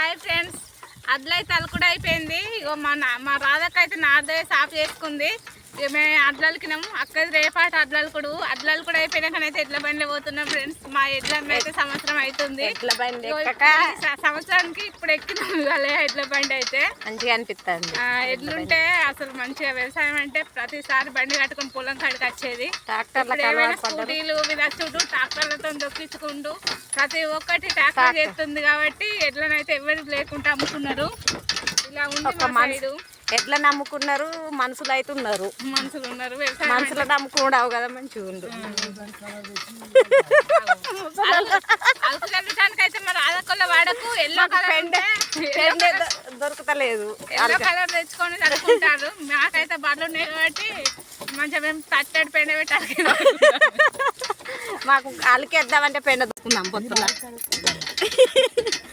Hi friends, అడ్లయితే అలకుడు అయిపోయింది. ఇగో మా రాధకైతే నాదే సాఫ్ చేసుకుంది. ఇక మేము అడ్లకినాము. అక్కది రేపాటి అడ్లకుడు కూడా అయిపోయినాకనైతే ఎడ్ల బండి పోతున్నాం ఫ్రెండ్స్. మా ఎడ్ల అయితే సంవత్సరం అవుతుంది. ఎడ్ల బండి సంవత్సరానికి ఇప్పుడు ఎక్కినాం ఇవాళ ఎడ్ల బండి అయితే మంచిగా అనిపిస్తుంది. ఎడ్లుంటే అసలు మంచిగా వ్యవసాయం అంటే ప్రతిసారి బండి కట్టుకుని పొలం కాడికి వచ్చేది. స్కూటీలు విలచుడు ట్రాక్టర్లతో దొక్కించుకుంటూ ప్రతి ఒక్కటి ట్రాక్టర్ చేస్తుంది కాబట్టి ఎడ్లనైతే ఎవరు లేకుండా అమ్ముకున్నారు. ఇలా ఉంది. ఎట్లా నమ్ముకున్నారు, మనుషులు అయితే ఉన్నారు. మనుషులు నమ్ముకున్నావు కదా, మంచిగా ఉండు. అలుకు చల్లటానికి అయితే మరి ఆదకొల్ల వాడకు ఎల్లో కలర్ దొరుకుతలేదు. ఎల్లో కలర్ తెచ్చుకొని చదువుకుంటారు. మాకైతే బర్రెలు ఉన్నాయి కాబట్టి మంచిగా మేము తట్టడి పెండ పెట్టాలి. మాకు అలికేద్దామంటే పెండ దొరుకుతున్నాం పొత్తులా.